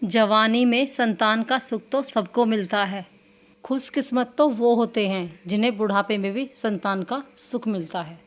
जवानी में संतान का सुख तो सबको मिलता है। खुशकिस्मत तो वो होते हैं जिन्हें बुढ़ापे में भी संतान का सुख मिलता है।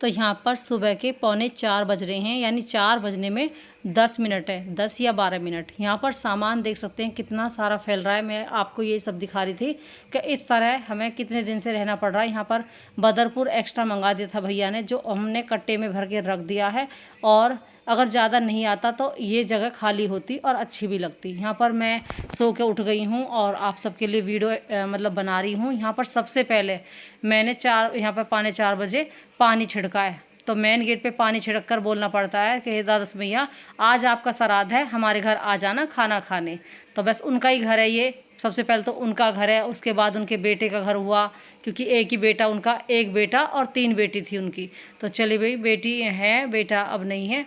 तो यहाँ पर सुबह के 3:45 बज रहे हैं, यानी 4 बजने में 10 मिनट है, 10 या 12 मिनट। यहाँ पर सामान देख सकते हैं कितना सारा फैल रहा है। मैं आपको ये सब दिखा रही थी कि इस तरह हमें कितने दिन से रहना पड़ रहा है। यहाँ पर बदरपुर एक्स्ट्रा मंगा दिया था भैया ने, जो हमने कट्टे में भर के रख दिया है। और अगर ज़्यादा नहीं आता तो ये जगह खाली होती और अच्छी भी लगती। यहाँ पर मैं सो के उठ गई हूँ और आप सबके लिए वीडियो मतलब बना रही हूँ। यहाँ पर सबसे पहले मैंने यहाँ पर 3:45 बजे पानी छिड़का है। तो मेन गेट पे पानी छिड़क कर बोलना पड़ता है कि हे द्वादश भैया, आज आपका श्राद्ध है, हमारे घर आ जाना खाना खाने। तो बस उनका ही घर है ये। सबसे पहले तो उनका घर है, उसके बाद उनके बेटे का घर हुआ, क्योंकि एक ही बेटा उनका, एक बेटा और 3 बेटी थी उनकी। तो चली भाई, बेटी है, बेटा अब नहीं है।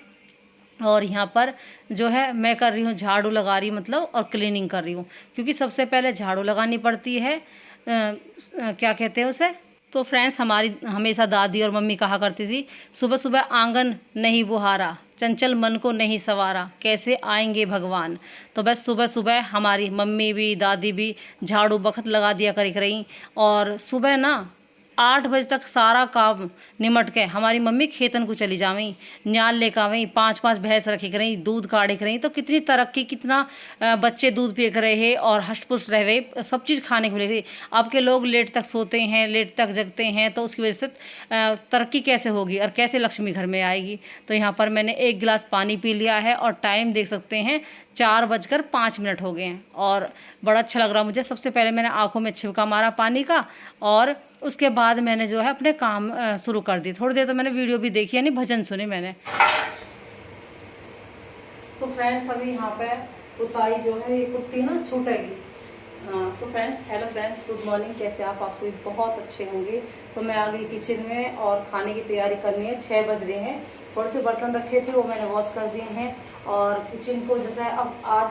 और यहाँ पर जो है मैं कर रही हूँ झाड़ू लगा रही, मतलब और क्लीनिंग कर रही हूँ, क्योंकि सबसे पहले झाड़ू लगानी पड़ती है। क्या कहते हैं उसे। तो फ्रेंड्स, हमारी हमेशा दादी और मम्मी कहा करती थी, सुबह सुबह आंगन नहीं बुहारा, चंचल मन को नहीं सवारा, कैसे आएंगे भगवान। तो बस सुबह सुबह हमारी मम्मी भी दादी भी झाड़ू बखत लगा दिया करी। और सुबह ना 8 बजे तक सारा काम निमट के हमारी मम्मी खेतन को चली जावई, न्याल लेकर आवई, 5-5 भैंस रखी करई, दूध काढ़े करई। तो कितनी तरक्की, कितना बच्चे दूध पिए कर रहे और हष्ट-पुष्ट रह गए, सब चीज़ खाने को मिल गई। अब के लोग लेट तक सोते हैं, लेट तक जगते हैं, तो उसकी वजह से तरक्की कैसे होगी और कैसे लक्ष्मी घर में आएगी। तो यहाँ पर मैंने 1 गिलास पानी पी लिया है और टाइम देख सकते हैं 4:05 हो गए हैं। और बड़ा अच्छा लग रहा मुझे। सबसे पहले मैंने आँखों में छिड़का मारा पानी का, और उसके बाद मैंने जो है अपने काम शुरू कर दी। थोड़ी देर तो मैंने वीडियो भी देखी, यानी भजन सुने मैंने। तो फ्रेंड्स, अभी यहाँ पे उताई जो है ये कुट्टी ना छूटेगी। हाँ तो friends, hello friends, good morning. कैसे आप सभी बहुत अच्छे होंगे। तो मैं आ गई किचन में और खाने की तैयारी करनी है। 6 बज रहे हैं। थोड़े से बर्तन रखे थे वो मैंने वॉश कर दिए हैं। और किचन को जैसे अब आज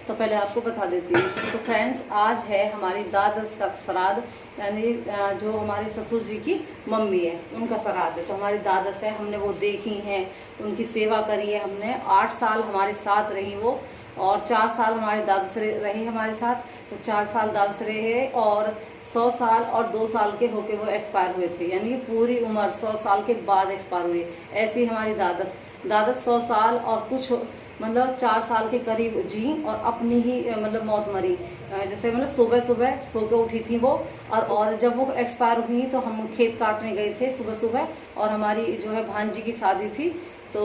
तो पहले आपको बता देती हूँ। तो फ्रेंड्स, आज है हमारी दादस का श्राद्ध, यानी जो हमारे ससुर जी की मम्मी है उनका श्राद्ध है। तो हमारी दादस है, हमने वो देखी हैं, उनकी सेवा करी है हमने। 8 साल हमारे साथ रही वो, और 4 साल हमारे दादस रहे हमारे साथ। तो 4 साल दादस रहे और 100 साल और 2 साल के होके वो एक्सपायर हुए थे, यानी पूरी उम्र 100 साल के बाद एक्सपायर हुए। ऐसी हमारी दादस 100 साल और कुछ मतलब 4 साल के करीब जी, और अपनी ही मतलब मौत मरी। जैसे मतलब सुबह सुबह सो के उठी थी वो, और जब वो एक्सपायर हुई तो हम खेत काटने गए थे सुबह सुबह, और हमारी जो है भांजी की शादी थी। तो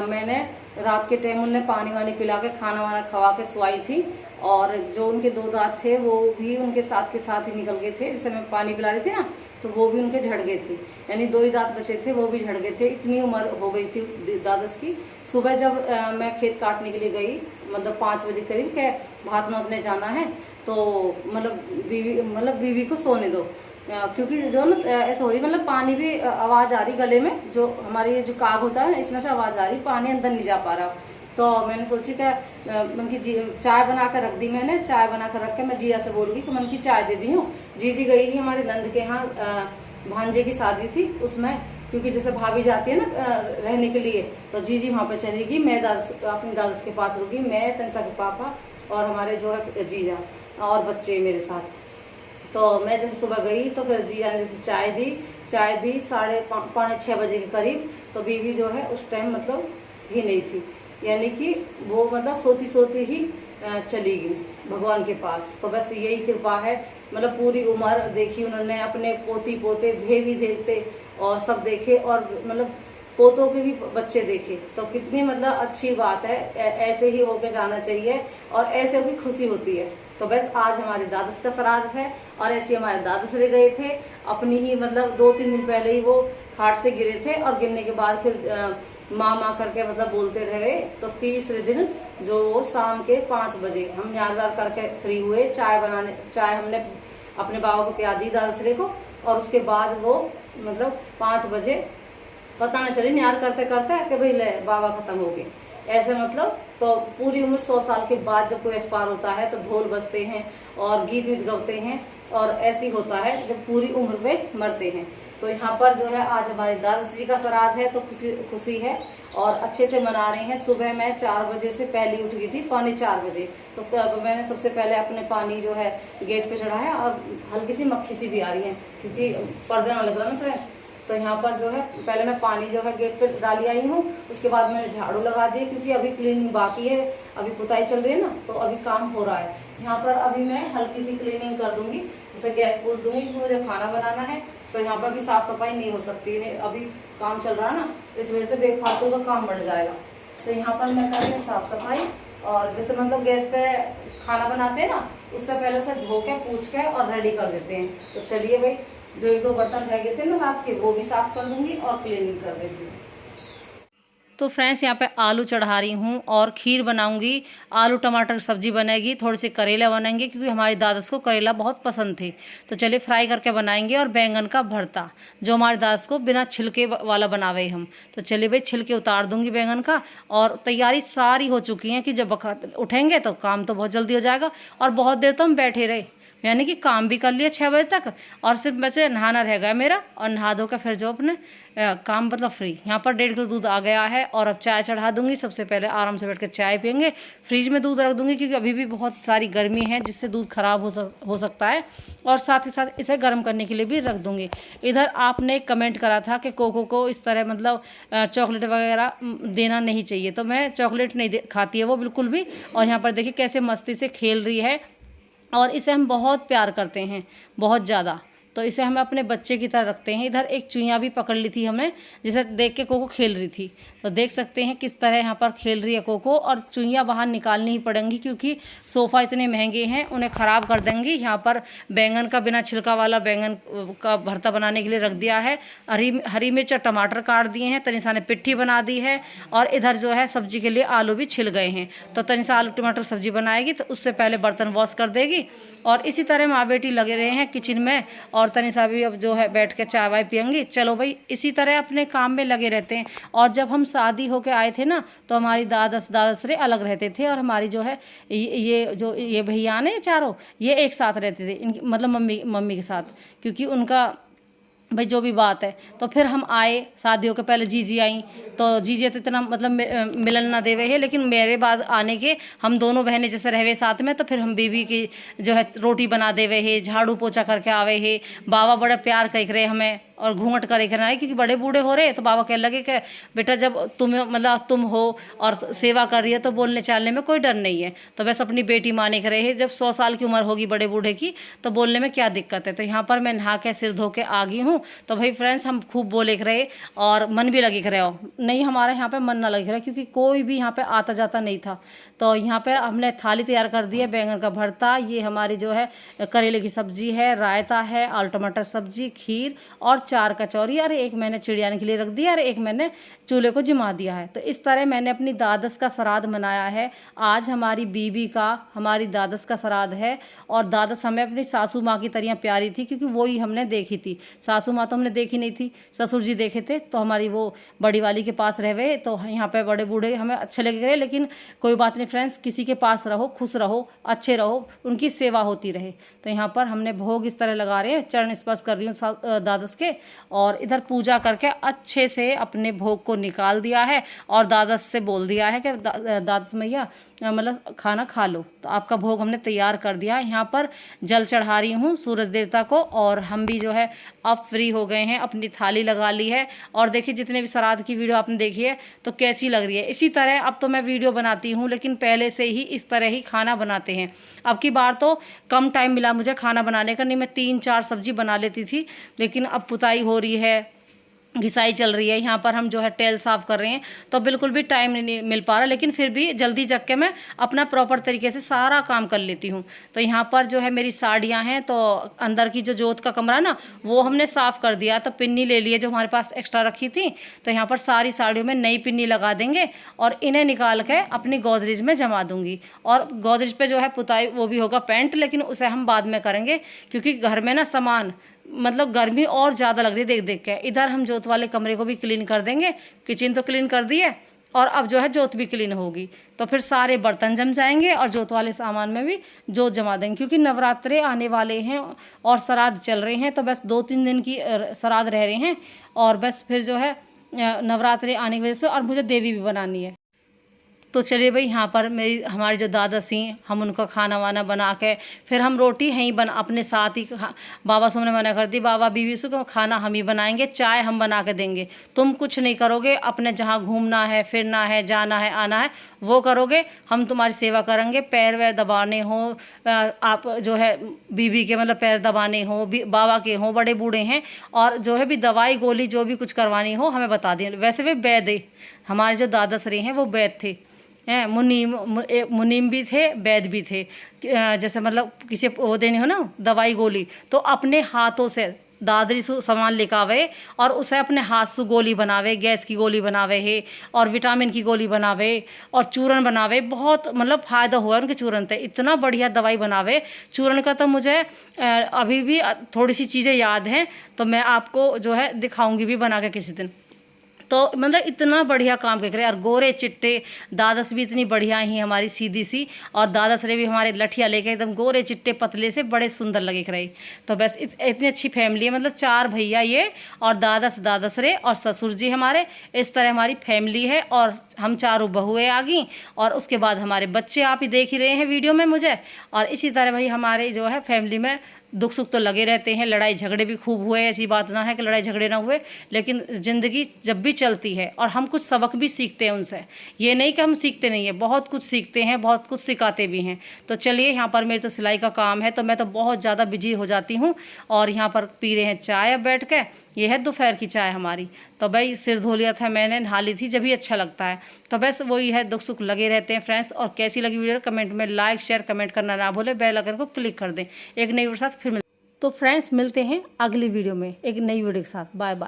मैंने रात के टाइम उन्हें पानी वानी पिला के खाना वाना खवा के सुलाई थी। और जो उनके 2 दांत थे वो भी उनके साथ के साथ ही निकल गए थे। जैसे मैं पानी पिला रही थी ना, तो वो भी उनके झड़ गए थे, यानी 2 ही दांत बचे थे, वो भी झड़ गए थे। इतनी उम्र हो गई थी दादस की। सुबह जब मैं खेत काटने के लिए गई, मतलब 5 बजे करीब के भात नोतने जाना है, तो मतलब बीवी को सोने दो, क्योंकि जो ना ऐसा हो रही, मतलब पानी भी आवाज़ आ रही गले में, जो हमारी ये जो काग होता है ना इसमें से आवाज़ आ रही, पानी अंदर नहीं जा पा रहा। तो मैंने सोची कि उनकी चाय बना कर रख दी। मैंने चाय बना कर रख के मैं जिया से बोल गई कि मैं उनकी चाय दे दी हूँ। जी गई थी हमारे नंद के यहाँ, भांजे की शादी थी उसमें, क्योंकि जैसे भाभी जाती है ना रहने के लिए, तो जी वहाँ पे चली गई। मैं अपनी दादस के पास रुकी, मैं तनसा के पापा और हमारे जो है जीजा और बच्चे मेरे साथ। तो मैं जैसे सुबह गई तो फिर जीजा ने जैसे चाय दी 5:45 बजे के करीब। तो बीवी जो है उस टाइम मतलब ही नहीं थी, यानी कि वो मतलब सोती सोती ही चली गई भगवान के पास। तो बस यही कृपा है, मतलब पूरी उम्र देखी उन्होंने, अपने पोती पोते देवी देवते और सब देखे, और मतलब पोतों के भी बच्चे देखे। तो कितनी मतलब अच्छी बात है, ऐसे ही होके जाना चाहिए और ऐसे भी खुशी होती है। तो बस आज हमारी दादस का श्राद्ध है, और ऐसे हमारे दादस रह गए थे अपनी ही, मतलब 2-3 दिन पहले ही वो खाट से गिरे थे, और गिरने के बाद फिर माँ करके मतलब बोलते रहे। तो तीसरे दिन जो वो शाम के 5 बजे हम न्यार करके फ्री हुए। चाय हमने अपने बाबा को पिया दी दादसरे को, और उसके बाद वो मतलब 5 बजे पता न चली न्यार करते करते कि भाई ले बाबा खत्म हो गए, ऐसे मतलब। तो पूरी उम्र 100 साल के बाद जब कोई एक्सपायर होता है तो ढोल बजते हैं और गीत गीत गाते हैं, और ऐसे ही होता है जब पूरी उम्र पे मरते हैं। तो यहाँ पर जो है आज हमारे दादाजी जी का श्राद्ध है, तो खुशी खुशी है और अच्छे से मना रहे हैं। सुबह मैं 4 बजे से पहले उठ गई थी, 3:45 बजे। तो तब मैंने सबसे पहले अपने पानी जो है गेट पे चढ़ाया और हल्की सी मक्खी सी भी आ रही है क्योंकि पर्दे ना लग रहा ना फ्रेंड्स। तो यहाँ पर जो है पहले मैं पानी जो है गेट पे डाली आई हूँ, उसके बाद मैंने झाड़ू लगा दिया क्योंकि अभी क्लीनिंग बाकी है, अभी पुताई चल रही है ना, तो अभी काम हो रहा है। यहाँ पर अभी मैं हल्की सी क्लीनिंग कर दूंगी, जैसे गैस पोंछ दूंगी क्योंकि मुझे खाना बनाना है। तो यहाँ पर भी साफ सफाई नहीं हो सकती है, अभी काम चल रहा है ना, इस वजह से बेफालतू का काम बढ़ जाएगा। तो यहाँ पर मैं कर रही हूँ साफ सफाई। और जैसे मतलब गैस पे खाना बनाते हैं ना, उससे पहले उसे धो के पूछ के और रेडी कर देते हैं। तो चलिए भाई, जो 1-2 बर्तन रह गए थे ना रात के, वो भी साफ कर दूंगी और क्लीनिंग कर देती हूँ। तो फ्रेंड्स यहाँ पे आलू चढ़ा रही हूँ और खीर बनाऊंगी, आलू टमाटर की सब्जी बनेगी, थोड़े से करेला बनाएंगे क्योंकि हमारी दादस को करेला बहुत पसंद थे। तो चलिए फ्राई करके बनाएंगे। और बैंगन का भरता जो हमारी दादस को बिना छिलके वाला बनावे हम। तो चलिए भाई, छिलके उतार दूंगी बैंगन का। और तैयारी सारी हो चुकी है कि जब उठेंगे तो काम तो बहुत जल्दी हो जाएगा। और बहुत देर तो हम बैठे रहे, यानी कि काम भी कर लिया 6 बजे तक, और सिर्फ बचे नहाना रह गया मेरा, और नहा धो कर फिर जो अपने काम मतलब फ्री। यहाँ पर 1.5 किलो दूध आ गया है और अब चाय चढ़ा दूंगी। सबसे पहले आराम से बैठ कर चाय पियेंगे। फ्रिज में दूध रख दूंगी क्योंकि अभी भी बहुत सारी गर्मी है जिससे दूध खराब हो सकता है, और साथ ही साथ इसे गर्म करने के लिए भी रख दूंगी। इधर आपने कमेंट करा था कि कोको को इस तरह मतलब चॉकलेट वगैरह देना नहीं चाहिए, तो मैं चॉकलेट नहीं खाती है वो बिल्कुल भी। और यहाँ पर देखिए कैसे मस्ती से खेल रही है, और इसे हम बहुत प्यार करते हैं, बहुत ज़्यादा। तो इसे हम अपने बच्चे की तरह रखते हैं। इधर एक चुईया भी पकड़ ली थी हमने, जिसे देख के कोको खेल रही थी। तो देख सकते हैं किस तरह यहाँ पर खेल रही है कोको। और चुईया बाहर निकालनी ही पड़ेंगी क्योंकि सोफ़ा इतने महंगे हैं, उन्हें ख़राब कर देंगी। यहाँ पर बैंगन का बिना छिलका वाला बैंगन का भरता बनाने के लिए रख दिया है। हरी मिर्च और टमाटर काट दिए हैं, तनिषा ने पिट्ठी बना दी है। और इधर जो है सब्जी के लिए आलू भी छिल गए हैं। तो तनिषा आलू टमाटर सब्जी बनाएगी, तो उससे पहले बर्तन वॉश कर देगी। और इसी तरह माँ बेटी लगे रहे हैं किचन में, और तनिषा भी अब जो है बैठ के चाय वाय पियेंगी। चलो भाई, इसी तरह अपने काम में लगे रहते हैं। और जब हम शादी होके आए थे ना, तो हमारी दादस रे अलग रहते थे, और हमारी जो है ये भैया ने चारों, ये एक साथ रहते थे, इनकी मतलब मम्मी के साथ, क्योंकि उनका भाई जो भी बात है। तो फिर हम आए शादियों के पहले, जीजी आई, तो जीजी तो इतना मतलब मिलन ना देवे है, लेकिन मेरे बाद आने के हम दोनों बहनें जैसे रहवे साथ में, तो फिर हम बीबी की जो है रोटी बना देवे है, झाड़ू पोछा करके आवे है। बाबा बड़ा प्यार कर रहे हमें, और घूंघट करे के ना, क्योंकि बड़े बूढ़े हो रहे। तो बाबा कह लगे कि बेटा जब तुम हो और सेवा कर रही है तो बोलने चालने में कोई डर नहीं है। तो बस अपनी बेटी माने के रहे, जब 100 साल की उम्र होगी बड़े बूढ़े की, तो बोलने में क्या दिक्कत है। तो यहाँ पर मैं नहा के सिर धो के आ गई हूँ। तो भाई फ्रेंड्स, हम खूब बोले के रहे और मन भी लगे के रहे हो नहीं, हमारे यहाँ पे मन ना लगे रहा क्योंकि कोई भी यहाँ पे आता जाता नहीं था। तो यहाँ पे हमने थाली तैयार कर दी है, बैंगन का भरता, ये हमारी जो है करेले की सब्जी है, रायता है, आलू टमाटर सब्जी, खीर और 4 कचौरी। और एक मैंने चिड़ियाने के लिए रख दिया और एक मैंने चूल्हे को जिमा दिया है। तो इस तरह मैंने अपनी दादस का श्राद्ध मनाया है। आज हमारी बीबी का, हमारी दादस का श्राद्ध है। और दादस हमें अपनी सासू माँ की तरह प्यारी थी क्योंकि वो ही हमने देखी थी। सासू माँ तो हमने देखी नहीं थी, ससुर जी देखे थे। तो हमारी वो बड़ी वाली के पास रहे, तो यहाँ पे बड़े बूढ़े हमें अच्छे लगे रहे। लेकिन कोई बात नहीं फ्रेंड्स, किसी के पास रहो, खुश रहो, अच्छे रहो, उनकी सेवा होती रहे। तो यहाँ पर हमने भोग इस तरह लगा रहे हैं, चरण स्पर्श कर रही हूँ दादस के, और इधर पूजा करके अच्छे से अपने भोग को निकाल दिया है। और दादस से बोल दिया है कि दादस मैया मतलब खाना खा लो। तो आपका भोग हमने तैयार कर दिया है। यहाँ पर जल चढ़ा रही हूँ सूरज देवता को, और हम भी जो है अब फ्री हो गए हैं, अपनी थाली लगा ली है। और देखिए जितने भी श्राद्ध की वीडियो आपने देखी है तो कैसी लग रही है। इसी तरह अब तो मैं वीडियो बनाती हूँ, लेकिन पहले से ही इस तरह ही खाना बनाते हैं। अब की बार तो कम टाइम मिला मुझे खाना बनाने का, नहीं मैं 3-4 सब्जी बना लेती थी। लेकिन अब पुताई हो रही है, घिसाई चल रही है, यहाँ पर हम जो है टेल साफ़ कर रहे हैं, तो बिल्कुल भी टाइम नहीं मिल पा रहा। लेकिन फिर भी जल्दी जग के मैं अपना प्रॉपर तरीके से सारा काम कर लेती हूँ। तो यहाँ पर जो है मेरी साड़ियाँ हैं, तो अंदर की जो जोत का कमरा ना, वो हमने साफ़ कर दिया। तो पिन्नी ले लिए जो हमारे पास एक्स्ट्रा रखी थी, तो यहाँ पर सारी साड़ियों में नई पिन्नी लगा देंगे और इन्हें निकाल के अपनी गोदरेज में जमा दूँगी। और गोदरेज पे जो है पुताई वो भी होगा पेंट, लेकिन उसे हम बाद में करेंगे क्योंकि घर में ना सामान मतलब गर्मी और ज़्यादा लग रही है देख देख के। इधर हम जोत वाले कमरे को भी क्लीन कर देंगे, किचन तो क्लीन कर दी है, और अब जो है जोत भी क्लीन होगी, तो फिर सारे बर्तन जम जाएंगे और जोत वाले सामान में भी जोत जमा देंगे, क्योंकि नवरात्रे आने वाले हैं और श्राद्ध चल रहे हैं। तो बस 2-3 दिन की श्राद्ध रह रहे हैं और बस फिर जो है नवरात्रे आने की वजह से और मुझे देवी भी बनानी है। तो चलिए भाई, यहाँ पर हमारी जो दादासी, हम उनका खाना वाना बना के फिर हम रोटी यहीं बना अपने साथ ही बाबा सामने मना कर दी, बाबा बीवी से को खाना हम ही बनाएंगे, चाय हम बना के देंगे, तुम कुछ नहीं करोगे, अपने जहाँ घूमना है फिरना है जाना है आना है वो करोगे, हम तुम्हारी सेवा करेंगे। पैर वैर दबाने हो आप जो है बीवी के मतलब पैर दबाने हो, बाबा के हो, बड़े बूढ़े हैं, और जो है भी दवाई गोली जो भी कुछ करवानी हो हमें बता दें। वैसे वे वैद्य हमारे जो दादा श्री हैं वो वैद्य थे, हैं मुनीम भी थे, वैद्य भी थे। जैसे मतलब किसी वो देनी हो ना दवाई गोली, तो अपने हाथों से दादरी से सामान लेकावे और उसे अपने हाथ से गोली बनावे, गैस की गोली बनावे है और विटामिन की गोली बनावे और चूरन बनावे। बहुत मतलब फ़ायदा हुआ उनके चूरन से, इतना बढ़िया दवाई बनावे चूरन का। तो मुझे अभी भी थोड़ी सी चीज़ें याद हैं, तो मैं आपको जो है दिखाऊंगी भी बना के किसी दिन। तो मतलब इतना बढ़िया काम कर रहे और गोरे चिट्टे, दादस भी इतनी बढ़िया ही हमारी सीधी सी, और दादस रे भी हमारे लठिया लेके एकदम गोरे चिट्टे पतले से बड़े सुंदर लगे रहे। तो बस इतनी अच्छी फैमिली है, मतलब 4 भैया ये और दादस रे और ससुर जी हमारे, इस तरह हमारी फैमिली है। और हम 4 बहुएँ आ गई और उसके बाद हमारे बच्चे आप ही देख ही रहे हैं वीडियो में मुझे। और इसी तरह भाई हमारे जो है फैमिली में दुख सुख तो लगे रहते हैं, लड़ाई झगड़े भी खूब हुए, ऐसी बात ना है कि लड़ाई झगड़े ना हुए, लेकिन ज़िंदगी जब भी चलती है और हम कुछ सबक भी सीखते हैं उनसे, ये नहीं कि हम सीखते नहीं है, बहुत कुछ सीखते हैं, बहुत कुछ सिखाते भी हैं। तो चलिए, यहाँ पर मेरे तो सिलाई का काम है, तो मैं तो बहुत ज़्यादा बिजी हो जाती हूँ। और यहाँ पर पी रहे हैं चाय अब बैठ के, ये है दोपहर की चाय हमारी। तो भाई सिर धो लिया था मैंने, नहा ली थी, जब भी अच्छा लगता है। तो बस वही है, दुख सुख लगे रहते हैं फ्रेंड्स। और कैसी लगी वीडियो कमेंट में लाइक शेयर कमेंट करना ना भूले, बेल आइकन को क्लिक कर दें। एक नई वीडियो के साथ फिर तो फ्रेंड्स मिलते हैं अगली वीडियो में एक नई वीडियो के साथ। Bye bye.